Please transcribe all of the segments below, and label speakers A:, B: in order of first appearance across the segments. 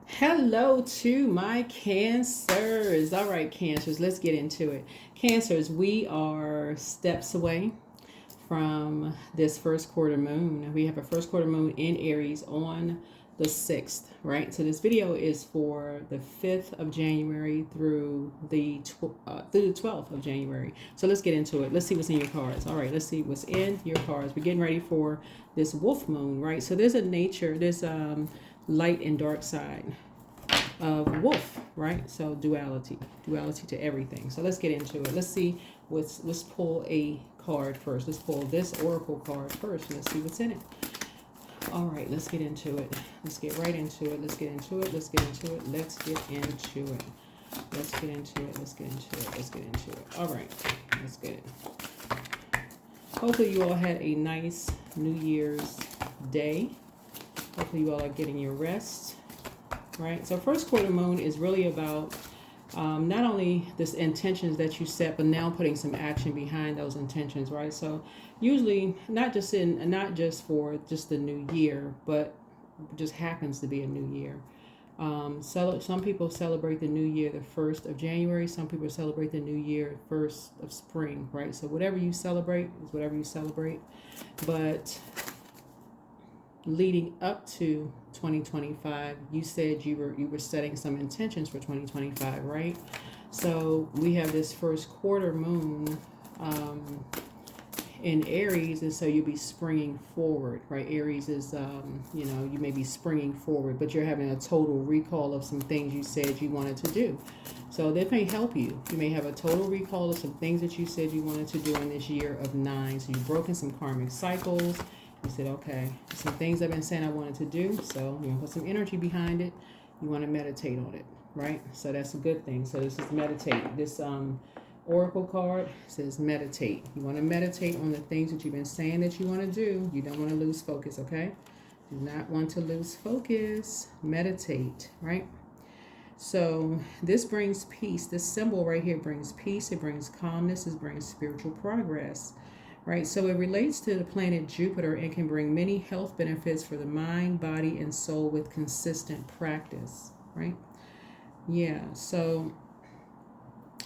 A: Hello to my cancers. All right, cancers, let's get into it. Cancers, we are steps away from this first quarter moon. We have a first quarter moon in Aries on the 6th, right? So this video is for the 5th of January through the 12th of January. So let's get into it. Let's see what's in your cards. All right, let's see what's in your cards. We're getting ready for this wolf moon, right? So there's light and dark side of wolf, right? So duality to everything. So let's get into it. Let's pull a card first. Let's pull this oracle card first. Let's see what's in it. All right, let's get into it. Let's get right into it. Let's get into it. Let's get into it. Let's get into it. Let's get into it. Let's get into it. Let's get into it. All right, let's get it. Hopefully you all had a nice New Year's day. Hopefully you all are getting your rest, right? So first quarter moon is really about not only this intentions that you set, but now putting some action behind those intentions, right? So usually not just for just the new year, but just happens to be a new year. So some people celebrate the new year the 1st of January. Some people celebrate the new year 1st of spring, right? So whatever you celebrate is whatever you celebrate. But leading up to 2025, you said you were setting some intentions for 2025, right? So we have this first quarter moon in Aries, and so you'll be springing forward, right? Aries is you may be springing forward, but you're having a total recall of some things you said you wanted to do. So that may help you. You may have a total recall of some things that you said you wanted to do in this year of 9. So you've broken some karmic cycles. You said, okay, some things I've been saying I wanted to do, so you want to put some energy behind it. You want to meditate on it, right? So that's a good thing. So this is meditate. This oracle card says meditate. You want to meditate on the things that you've been saying that you want to do. You don't want to lose focus, okay? Do not want to lose focus. Meditate, right? So this brings peace. This symbol right here brings peace. It brings calmness. It brings spiritual progress. Right, so it relates to the planet Jupiter and can bring many health benefits for the mind, body, and soul with consistent practice, right? Yeah, so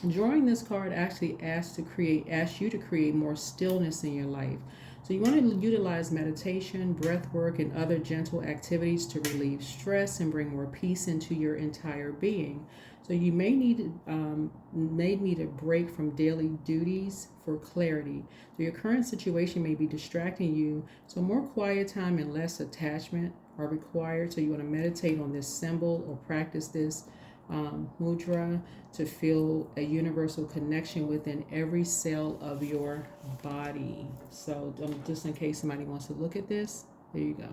A: drawing this card actually asks you to create more stillness in your life. So you want to utilize meditation, breath work, and other gentle activities to relieve stress and bring more peace into your entire being. So you may need a break from daily duties for clarity. So your current situation may be distracting you. So more quiet time and less attachment are required. So you want to meditate on this symbol or practice this mudra to feel a universal connection within every cell of your body. So just in case somebody wants to look at this, there you go.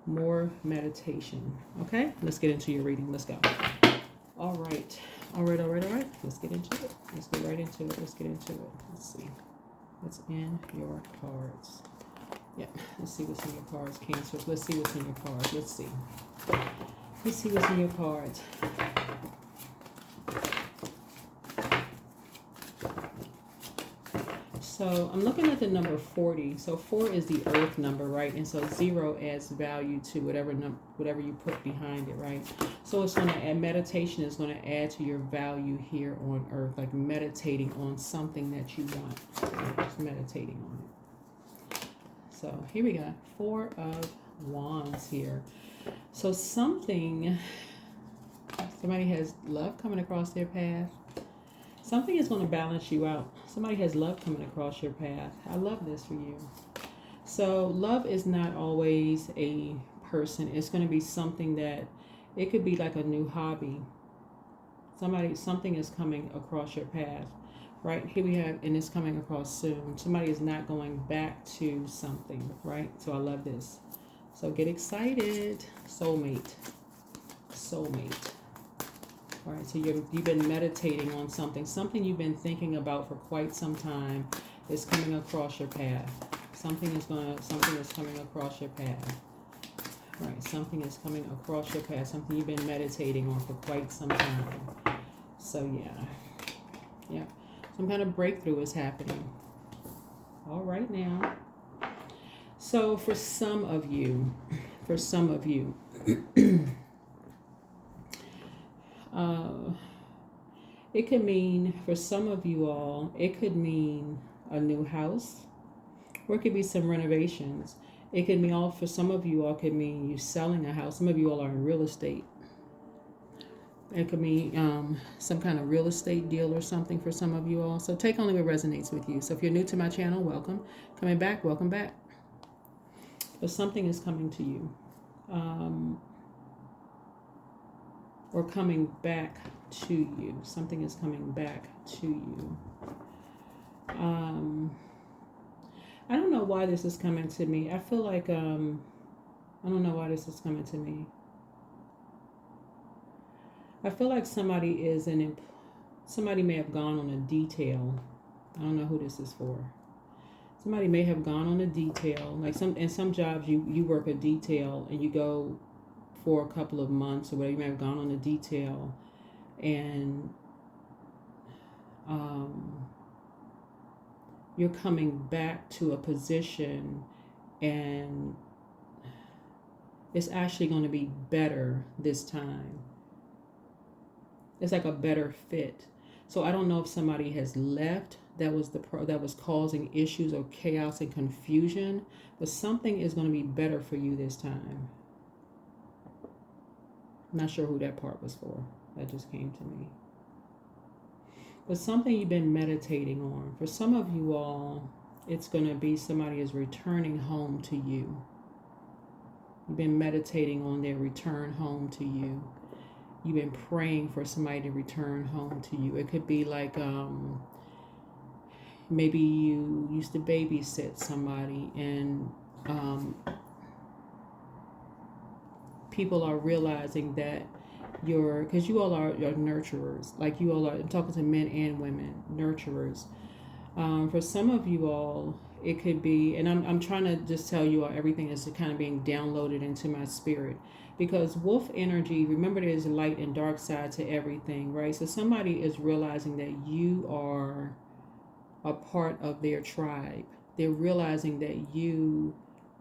A: More meditation. Okay, let's get into your reading. Let's go. All right. Let's get into it. Let's get right into it. Let's get into it. Let's see what's in your cards. Yeah, let's see what's in your cards, Cancers. Let's see what's in your cards. Let's see what's in your cards. So I'm looking at the number 40. So 4 is the earth number, right? And so 0 adds value to whatever you put behind it, right? So it's going to add, meditation is going to add to your value here on earth, like meditating on something that you want. Right? Just meditating on it. So here we go. 4 of Wands here. So somebody has love coming across their path. Something is going to balance you out. Somebody has love coming across your path. I love this for you. So love is not always a person. It's going to be something that, it could be like a new hobby. Something is coming across your path. Right? Here we have, and it's coming across soon. Somebody is not going back to something. Right? So I love this. So get excited. Soulmate. All right, so you've been meditating on something you've been thinking about for quite some time is coming across your path. Something is coming across your path. Right, something is coming across your path. Something you've been meditating on for quite some time. So yeah, some kind of breakthrough is happening. All right now. So for some of you. It could mean, for some of you all, it could mean a new house, or it could be some renovations. It could mean, all for some of you all, could mean you selling a house. Some of you all are in real estate. It could mean some kind of real estate deal or something for some of you all. So take only what resonates with you. So if you're new to my channel, welcome. Coming back, welcome back. But something is coming to you. Or coming back to you. Something is coming back to you. I don't know why this is coming to me. I feel like, I don't know why this is coming to me. I feel like somebody may have gone on a detail. I don't know who this is for. Somebody may have gone on a detail. Like in some jobs, you work a detail and you go for a couple of months or whatever. You may have gone on a detail and you're coming back to a position and it's actually going to be better this time. It's like a better fit. So I don't know if somebody has left that was causing issues or chaos and confusion, but something is going to be better for you this time. I'm not sure who that part was for. That just came to me. But something you've been meditating on. For some of you all, it's going to be somebody is returning home to you. You've been meditating on their return home to you. You've been praying for somebody to return home to you. It could be like maybe you used to babysit somebody and people are realizing that because you all are nurturers. Like you all are, I'm talking to men and women, nurturers. For some of you all, it could be, and I'm trying to just tell you all everything is kind of being downloaded into my spirit. Because wolf energy, remember there's a light and dark side to everything, right? So somebody is realizing that you are a part of their tribe. They're realizing that you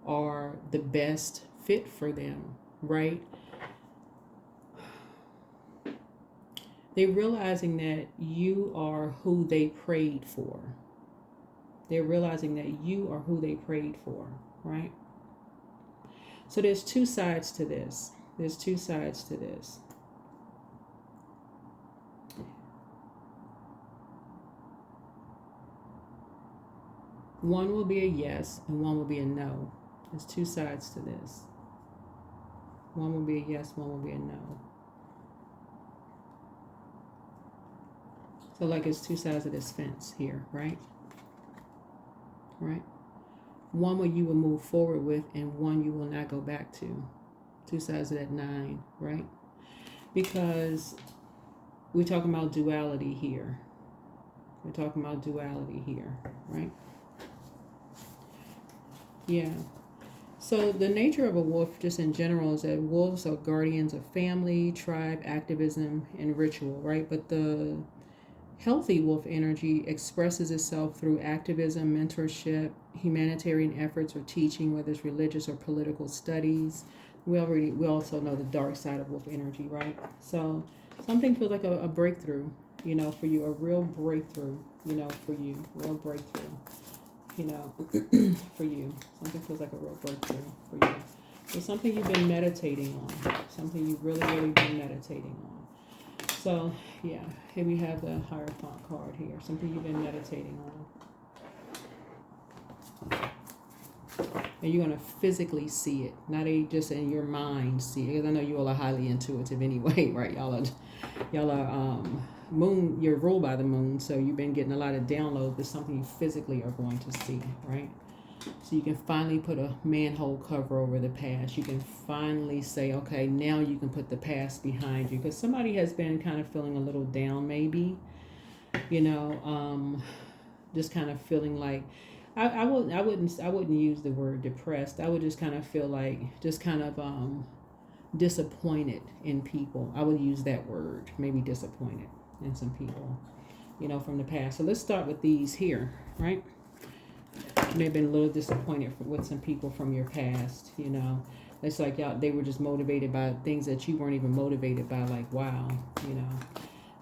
A: are the best fit for them, right? They're realizing that you are who they prayed for. They're realizing that you are who they prayed for, right? So there's two sides to this. There's two sides to this. One will be a yes and one will be a no. There's two sides to this. One will be a yes, one will be a no. So like it's two sides of this fence here, right? Right? One where you will move forward with and one you will not go back to. Two sides of that 9, right? Because we're talking about duality here. We're talking about duality here, right? Yeah. So the nature of a wolf just in general is that wolves are guardians of family, tribe, activism, and ritual, right? But the healthy wolf energy expresses itself through activism, mentorship, humanitarian efforts, or teaching, whether it's religious or political studies. We also know the dark side of wolf energy, right? So something feels like a breakthrough, for you, a real breakthrough, for you, real breakthrough, for you. Something feels like a real breakthrough for you. So something you've been meditating on, something you've really, really been meditating on. So, yeah, here we have the Hierophant card here, something you've been meditating on. And you're going to physically see it, not just in your mind see it. Because I know you all are highly intuitive anyway, right? Y'all are moon, you're ruled by the moon, so you've been getting a lot of downloads. It's something you physically are going to see, right? So you can finally put a manhole cover over the past. You can finally say, okay, now you can put the past behind you. Because somebody has been kind of feeling a little down maybe, just kind of feeling like, I wouldn't use the word depressed. I would just kind of feel like disappointed in people. I would use that word, maybe disappointed in some people, from the past. So let's start with these here, right? You may have been a little disappointed with some people from your past, It's like y'all, they were just motivated by things that you weren't even motivated by. Like, wow, you know.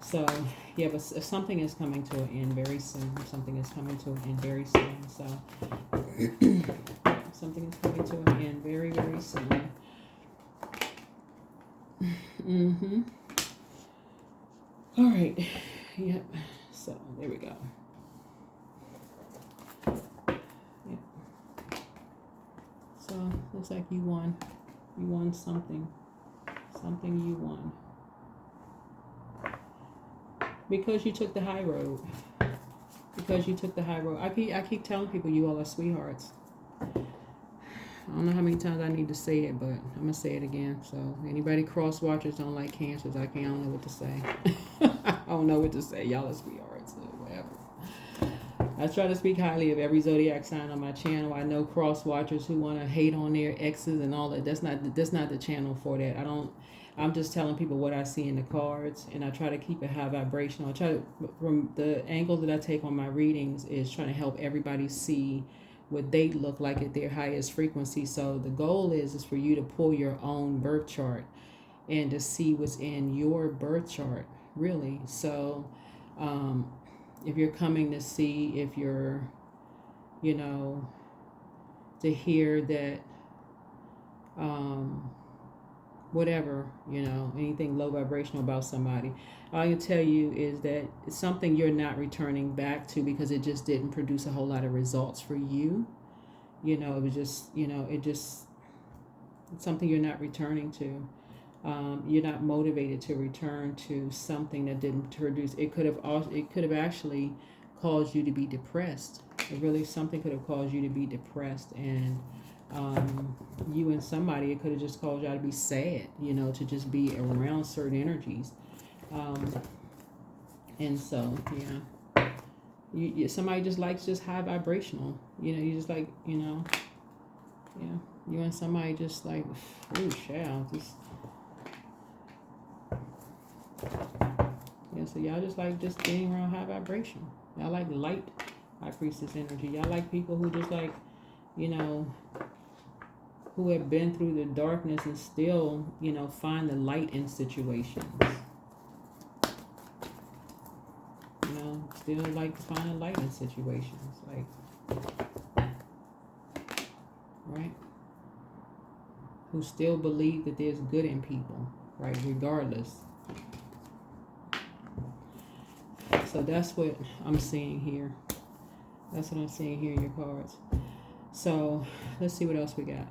A: So, yeah, but something is coming to an end very soon. Something is coming to an end very soon. So, something is coming to an end very, very soon. Mm-hmm. All right. Yep. So, there we go. Yep. So, looks like you won. You won something. Something you won. Because you took the high road. Because you took the high road. I keep telling people you all are sweethearts. I don't know how many times I need to say it, but I'm going to say it again. So, anybody cross watchers don't like cancers, I don't know what to say. I don't know what to say. Y'all are sweethearts or whatever. I try to speak highly of every zodiac sign on my channel. I know cross watchers who want to hate on their exes and all that. That's not the channel for that. I'm just telling people what I see in the cards, and I try to keep it high vibrational. I try to, from the angles that I take on my readings, is trying to help everybody see what they look like at their highest frequency. So the goal is for you to pull your own birth chart and to see what's in your birth chart, really. So if you're coming to see, if you're, you know, to hear that, whatever, you know, anything low vibrational about somebody, all I can tell you is that it's something you're not returning back to because it just didn't produce a whole lot of results for you. You know, it was just, you know, it's something you're not returning to. You're not motivated to return to something that didn't produce. It could have actually caused you to be depressed. Something could have caused you to be depressed, and you and somebody, it could have just caused y'all to be sad, you know, to just be around certain energies. And so, yeah, somebody just likes just high vibrational, you know, you just like, you know, yeah, you and somebody just like, oh, child, just, yeah, so y'all just like just being around high vibration. Y'all like light high priestess energy. Y'all like people who just like, you know, who have been through the darkness and still, you know, find the light in situations. You know, still like finding light in situations. Like, right? Who still believe that there's good in people, right? Regardless. So that's what I'm seeing here. That's what I'm seeing here in your cards. So let's see what else we got.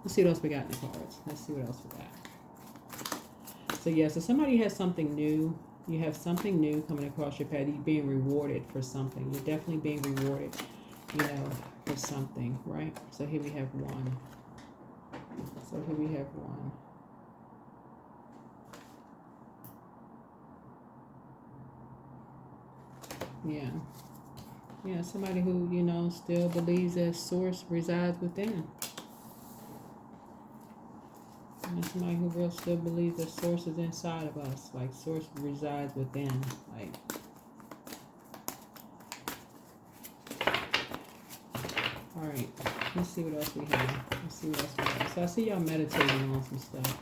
A: Let's see what else we got in the cards. Let's see what else we got. So yeah, so somebody has something new. You have something new coming across your path. You're being rewarded for something. You're definitely being rewarded, you know, for something, right? So here we have one. So here we have one. Yeah. Yeah, somebody who, you know, still believes that source resides within. And somebody who really still believes that source is inside of us. Like, source resides within. Like, all right. Let's see what else we have. Let's see what else we have. So I see y'all meditating on some stuff.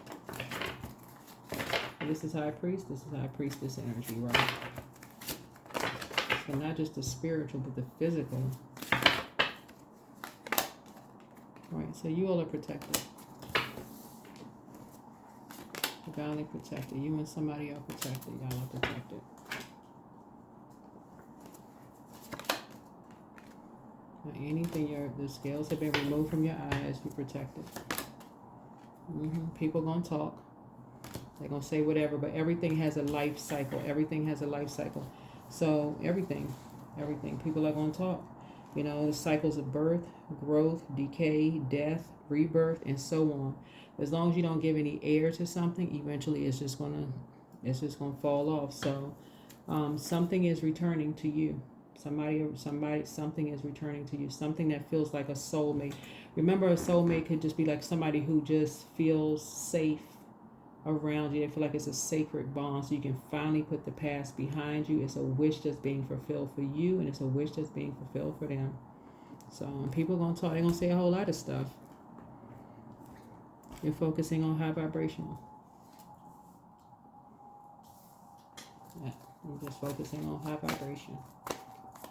A: This is high priest. This is high priestess energy, right? So not just the spiritual, but the physical. Right, so you all are protected. Divinely protected. You and somebody are protected. Y'all are protected. Now, anything the scales have been removed from your eyes, you're protected. People gonna talk. They're gonna say whatever, but everything has a life cycle. Everything has a life cycle. So everything. People are going to talk. You know, the cycles of birth, growth, decay, death, rebirth, and so on. As long as you don't give any air to something, eventually it's just gonna fall off. So something is returning to you. Something is returning to you. Something that feels like a soulmate. Remember, a soulmate could just be like somebody who just feels safe around you. They feel like it's a sacred bond, so you can finally put the past behind you. It's a wish that's being fulfilled for you, and it's a wish that's being fulfilled for them. So people are gonna talk. They're gonna say a whole lot of stuff. You're focusing on high vibrational. Yeah, you're just focusing on high vibration.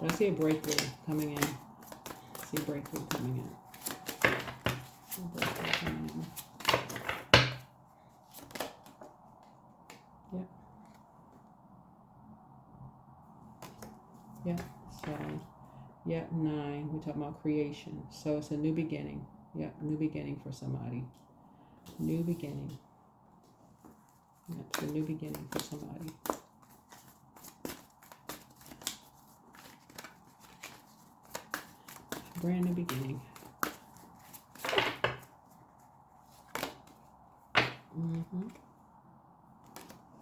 A: But I see a breakthrough coming in. I see a breakthrough coming in. Yep. Yep. So, yep, 9. We're talking about creation. So it's a new beginning. Yep, new beginning for somebody. New beginning. Yep, it's a new beginning for somebody. Brand new beginning.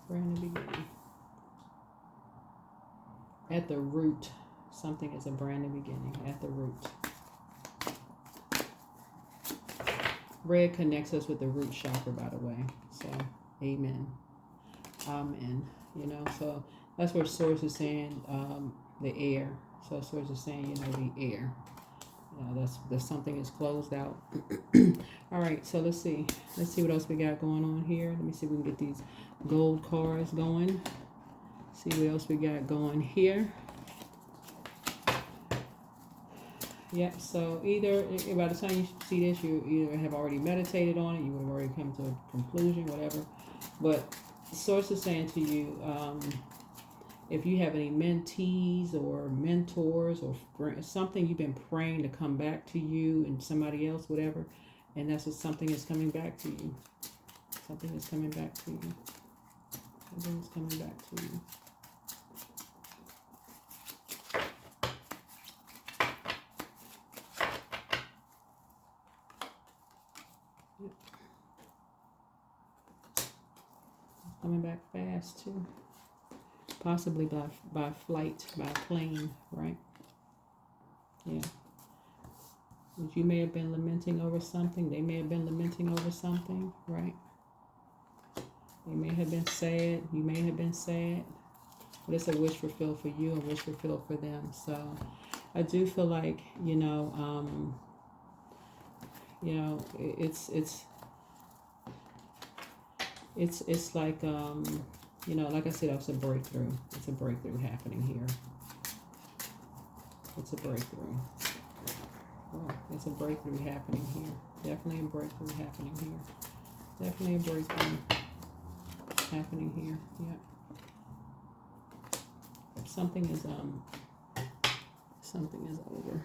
A: Brand new beginning. At the root, something is a brand new beginning. At the root. Red connects us with the root chakra, by the way. So, amen. Amen. You know, so that's what Source is saying, the air. So Source is saying, you know, the air. You know, that's something is closed out. All right, so let's see. Let's see what else we got going on here. Let me see if we can get these gold cards going. See what else we got going here. Yep, so either by the time you see this, you either have already meditated on it, you would have already come to a conclusion, whatever. But Source is saying to you, if you have any mentees or mentors or something you've been praying to come back to you and somebody else, whatever, and that's what something is coming back to you. Something is coming back to you. Something is coming back to you. Coming back fast too. Possibly by flight, by plane, right? Yeah. But you may have been lamenting over something. They may have been lamenting over something, right? They may have been sad. You may have been sad. But it's a wish fulfilled for you and wish fulfilled for them. So I do feel like, it's like, like I said, it's a breakthrough. It's a breakthrough happening here. It's a breakthrough. Oh, it's a breakthrough happening here. Definitely a breakthrough happening here. Definitely a breakthrough happening here. Yep. Something is over.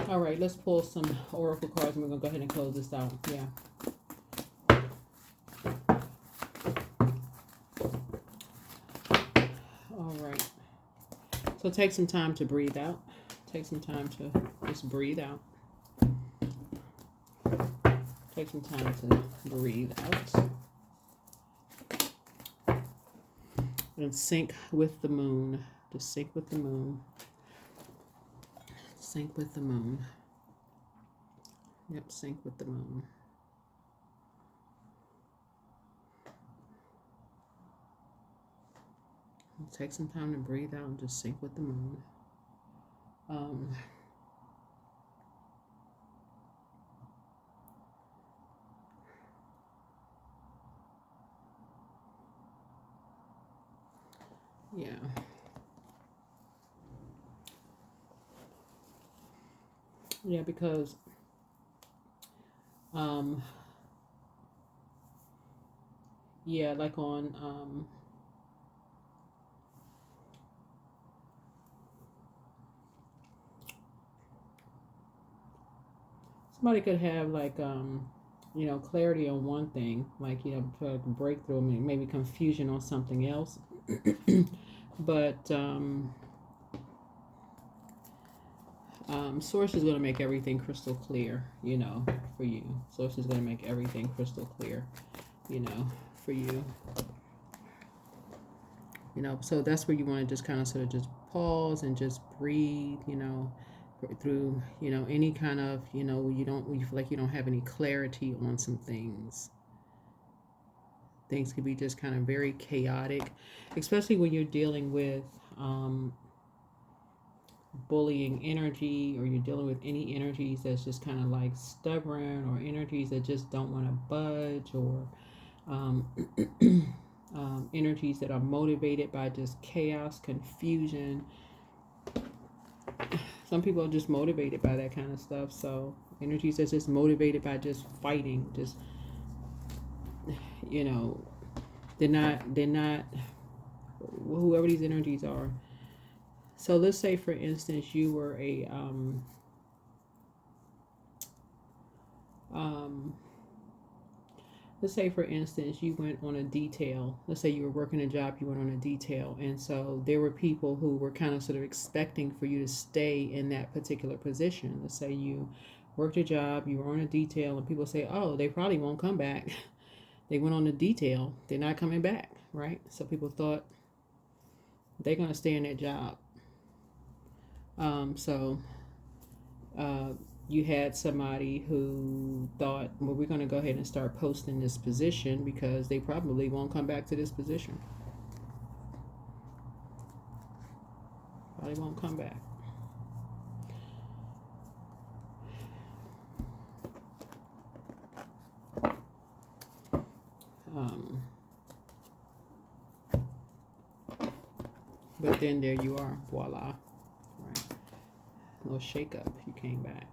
A: All right, let's pull some oracle cards and we're gonna go ahead and close this out. Yeah. All right. So take some time to breathe out. Take some time to just breathe out. Take some time to breathe out. And sync with the moon. Just sync with the moon. Sync with the moon. Yep, sync with the moon. Take some time to breathe out and just sync with the moon. Yeah. Yeah, because like on somebody could have like clarity on one thing, like breakthrough, maybe confusion on something else. But Source is going to make everything crystal clear, for you. Source is going to make everything crystal clear, for you. So that's where you want to just kind of sort of just pause and just breathe, through, any kind of, you feel like you don't have any clarity on some things. Things could be just kind of very chaotic, especially when you're dealing with, bullying energy, or you're dealing with any energies that's just kind of like stubborn, or energies that just don't want to budge, or um, energies that are motivated by just chaos, confusion. Some people are just motivated by that kind of stuff. So energies that's just motivated by just fighting, just, you know, they're not whoever these energies are. So let's say, for instance, you were a let's say, for instance, you went on a detail. Let's say you were working a job, you went on a detail, and so there were people who were kind of sort of expecting for you to stay in that particular position. Let's say you worked a job, you were on a detail, and people say, "Oh, they probably won't come back. They went on a detail, they're not coming back," right? So people thought they're going to stay in that job. So you had somebody who thought, well, we're going to go ahead and start posting this position because they probably won't come back to this position. Probably won't come back. But then there you are, voila, right? A little shakeup, you came back.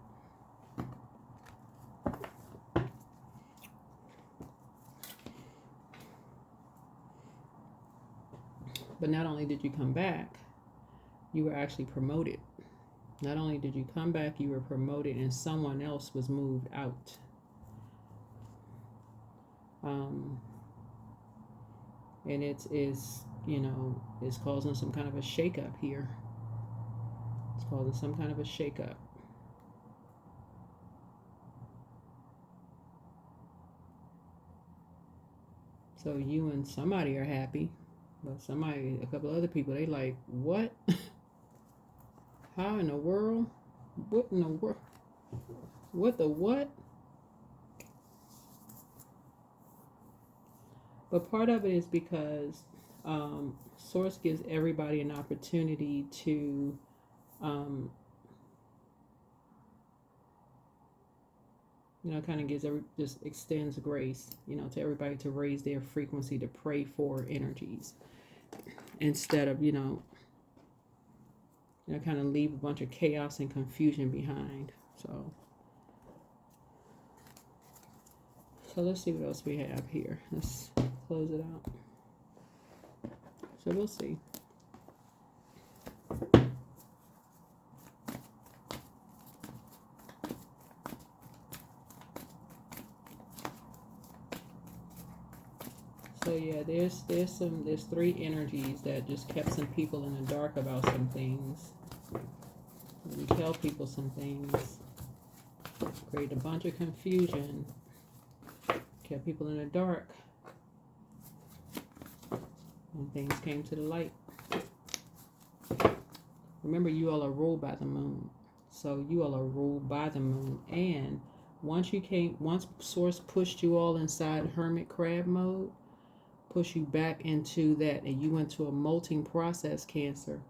A: But not only did you come back, you were actually promoted. Not only did you come back, you were promoted, and someone else was moved out. And it's causing some kind of a shakeup here. It's causing some kind of a shakeup. So you and somebody are happy, but a couple other people, they like, what? How in the world? What in the world? What the what? But part of it is because Source gives everybody an opportunity to kind of just extends grace, to everybody, to raise their frequency, to pray for energies, instead of, kind of leave a bunch of chaos and confusion behind. So let's see what else we have here. Let's close it out. So we'll see. So yeah, there's three energies that just kept some people in the dark about some things. We tell people some things, create a bunch of confusion, kept people in the dark, and things came to the light. Remember, you all are ruled by the moon. So you all are ruled by the moon. And once Source pushed you all inside hermit crab mode, push you back into that, and you went to a molting process, Cancer,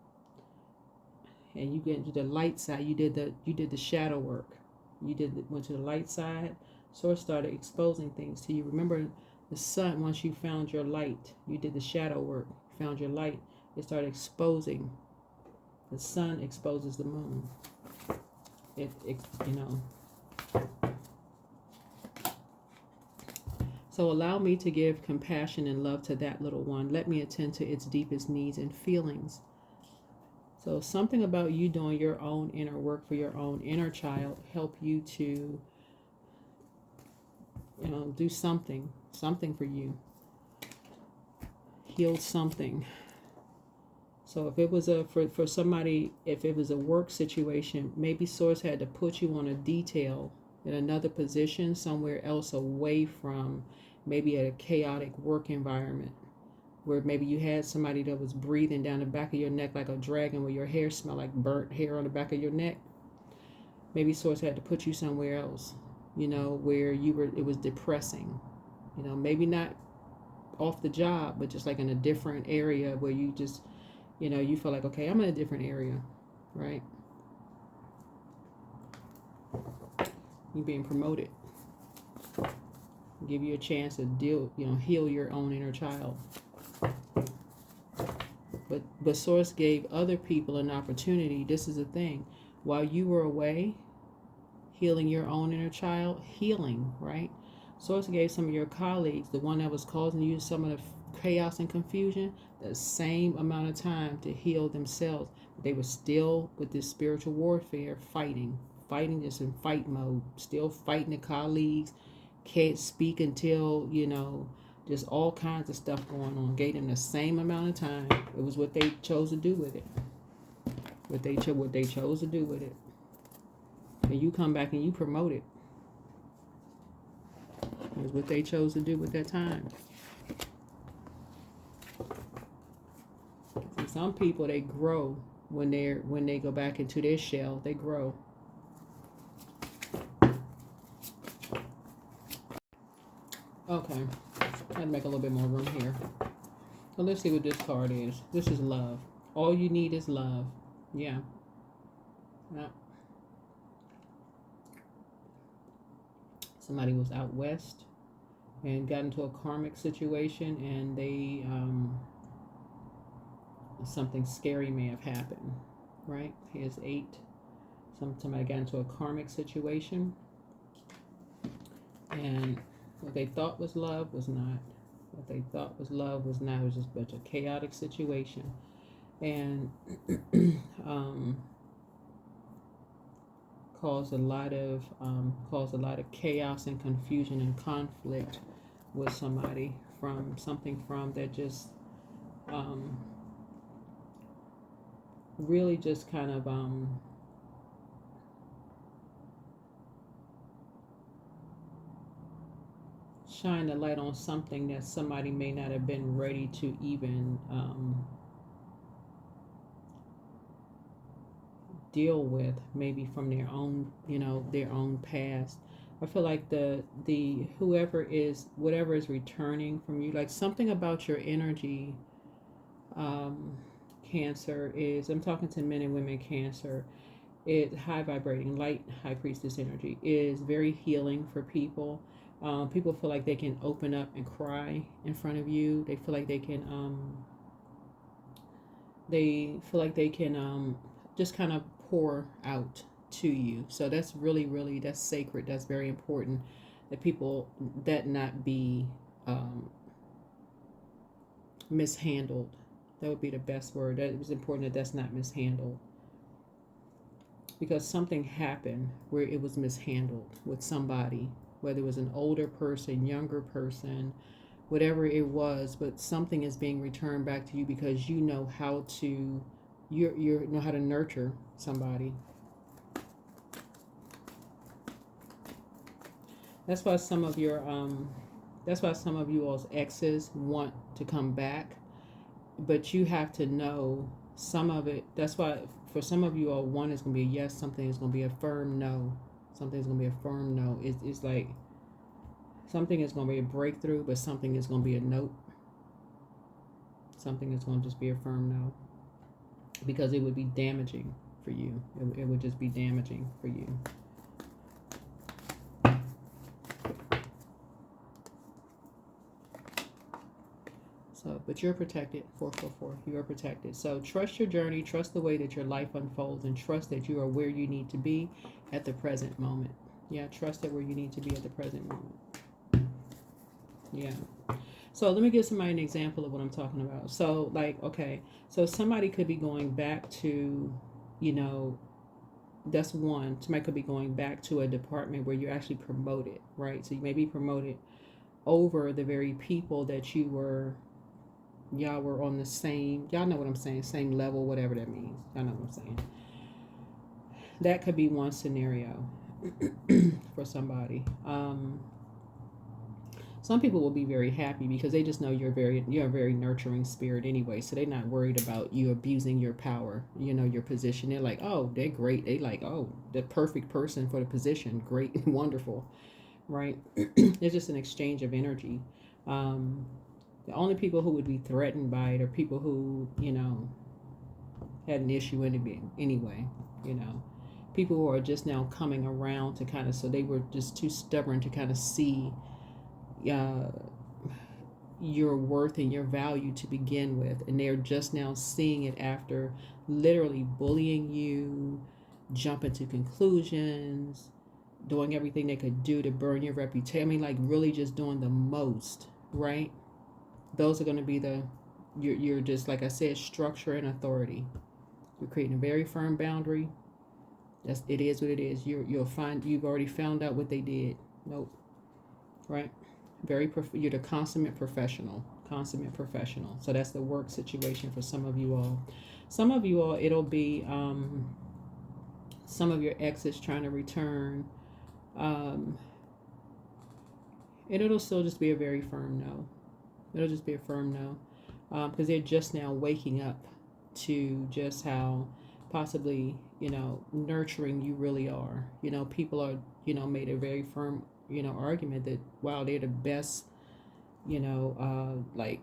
A: and you get into the light side. You did the shadow work. Went to the light side. Source started exposing things to you. Remember, the sun, once you found your light, you did the shadow work, found your light, it started exposing. The sun exposes the moon. So allow me to give compassion and love to that little one. Let me attend to its deepest needs and feelings. So something about you doing your own inner work for your own inner child help you to, do something for you. Heal something. So if it was for somebody, if it was a work situation, maybe Source had to put you on a detail in another position somewhere else, away from maybe a chaotic work environment, where maybe you had somebody that was breathing down the back of your neck like a dragon, where your hair smelled like burnt hair on the back of your neck. Maybe Source had to put you somewhere else, where it was depressing, maybe not off the job, but just like in a different area where you just, you feel like, okay, I'm in a different area, right? You're being promoted. Give you a chance to heal your own inner child. But Source gave other people an opportunity. This is the thing. While you were away, healing your own inner child, right? Source gave some of your colleagues, the one that was causing you some of the chaos and confusion, the same amount of time to heal themselves. They were still with this spiritual warfare, fighting just in fight mode, still fighting the colleagues, can't speak until, just all kinds of stuff going on. Gave them the same amount of time. It was what they chose to do with it. What they chose to do with it. And you come back and you promote it. It was what they chose to do with that time. See, some people, they grow when they go back into their shell. They grow. Okay, I'd make a little bit more room here. So let's see what this card is. This is love. All you need is love. Yeah. Somebody was out west and got into a karmic situation, and they something scary may have happened, right? Here's 8. Somebody got into a karmic situation, and what they thought was love was not. What they thought was love was not. It was just a bunch of chaotic situation, and caused a lot of chaos and confusion and conflict with somebody from that just really just kind of shine the light on something that somebody may not have been ready to even deal with, maybe from their own past. I feel like the whatever is returning from you, like something about your energy, Cancer, is, I'm talking to men and women, Cancer, it's high vibrating, light, high priestess energy, is very healing for people. People feel like they can open up and cry in front of you. They feel like they can just kind of pour out to you. So that's really, that's sacred. That's very important, that people that not be mishandled. That would be the best word. That is important, that's not mishandled, because something happened where it was mishandled with somebody, whether it was an older person, younger person, whatever it was, but something is being returned back to you because you know how to you know how to nurture somebody. That's why some of you all's exes want to come back, but you have to know some of it. That's why for some of you all, one is going to be a yes, something is going to be a firm no. Something's going to be a firm no. It's like something is going to be a breakthrough, but something is going to be a nope. Something is going to just be a firm no, because it would be damaging for you. It would just be damaging for you. So, but you're protected, 444. You are protected. So trust your journey, trust the way that your life unfolds, and trust that you are where you need to be at the present moment. Yeah, trust that where you need to be at the present moment. Yeah. So let me give somebody an example of what I'm talking about. So like, okay, so somebody could be going back to, that's one. Somebody could be going back to a department where you're actually promoted, right? So you may be promoted over the very people that y'all were on the same, y'all know what I'm saying, same level, whatever that means. Y'all know what I'm saying. That could be one scenario for somebody. Some people will be very happy because they just know you're a very nurturing spirit anyway. So they're not worried about you abusing your power, your position. They're like, oh, they're great. They like, oh, the perfect person for the position. Great and wonderful, right? It's just an exchange of energy. The only people who would be threatened by it are people who, had an issue anyway, people who are just now coming around to kind of, so they were just too stubborn to kind of see uh, your worth and your value to begin with, and they're just now seeing it after literally bullying you, jumping to conclusions, doing everything they could do to burn your reputation. I mean, like really just doing the most, right? Those are going to be you're just, like I said, structure and authority. You're creating a very firm boundary. It is what it is. You've already found out what they did. Nope. Right? You're the consummate professional. So that's the work situation for some of you all. Some of you all, it'll be some of your exes trying to return. And it'll still just be a very firm no. It'll just be a firm no. Because they're just now waking up to just how possibly, nurturing you really are. People are, made a very firm, argument that, wow, they're the best, like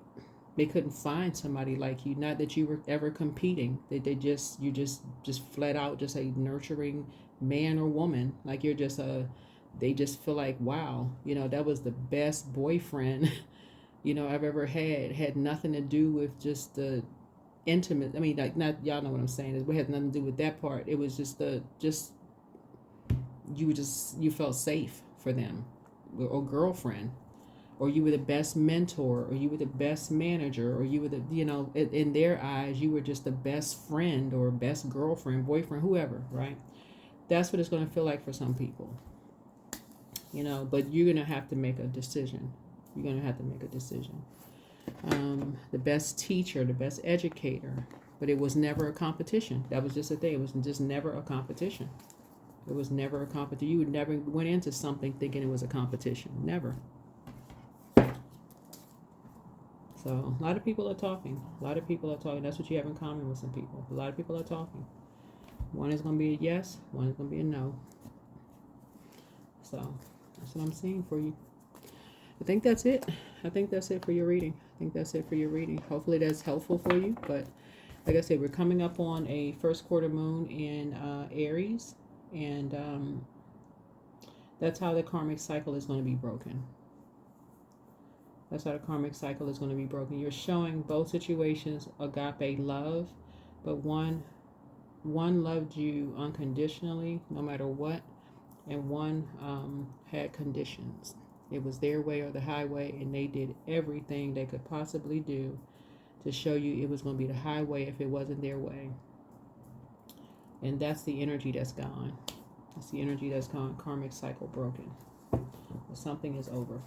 A: they couldn't find somebody like you. Not that you were ever competing. You just flat out just a nurturing man or woman. Like you're just they just feel like, wow, that was the best boyfriend, I've ever had. Had nothing to do with just the intimate. I mean, like, not, y'all know what I'm saying. It had nothing to do with that part. It was just you felt safe for them, or girlfriend, or you were the best mentor, or you were the best manager, or you were the, in their eyes, you were just the best friend or best girlfriend, boyfriend, whoever, right? That's what it's going to feel like for some people, but you're going to have to make a decision. The best teacher, the best educator, but it was never a competition. That was just a thing. It was just never a competition. You would never went into something thinking it was a competition. Never. So a lot of people are talking. That's what you have in common with some people. A lot of people are talking. One is going to be a yes. One is going to be a no. So that's what I'm seeing for you. I think that's it. For your reading. Hopefully that's helpful for you. But like I said, we're coming up on a first quarter moon in Aries. And that's how the karmic cycle is going to be broken. You're showing both situations agape love, but one loved you unconditionally, no matter what, and one had conditions. It was their way or the highway, and they did everything they could possibly do to show you it was going to be the highway if it wasn't their way. And that's the energy that's gone. Karmic cycle broken. Something is over.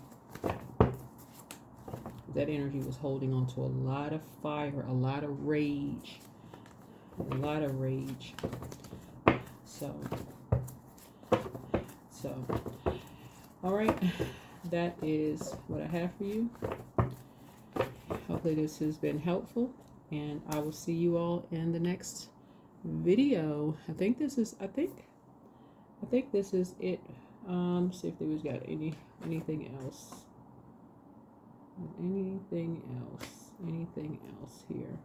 A: That energy was holding on to a lot of fire, a lot of rage. So, all right. That is what I have for you. Hopefully this has been helpful, and I will see you all in the next video. I think this is it. See if there was got anything else. Anything else here?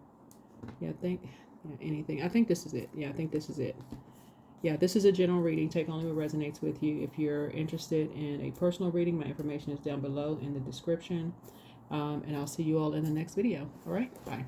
A: Anything. I think this is it. Yeah, this is a general reading. Take only what resonates with you. If you're interested in a personal reading, my information is down below in the description. And I'll see you all in the next video. All right, bye.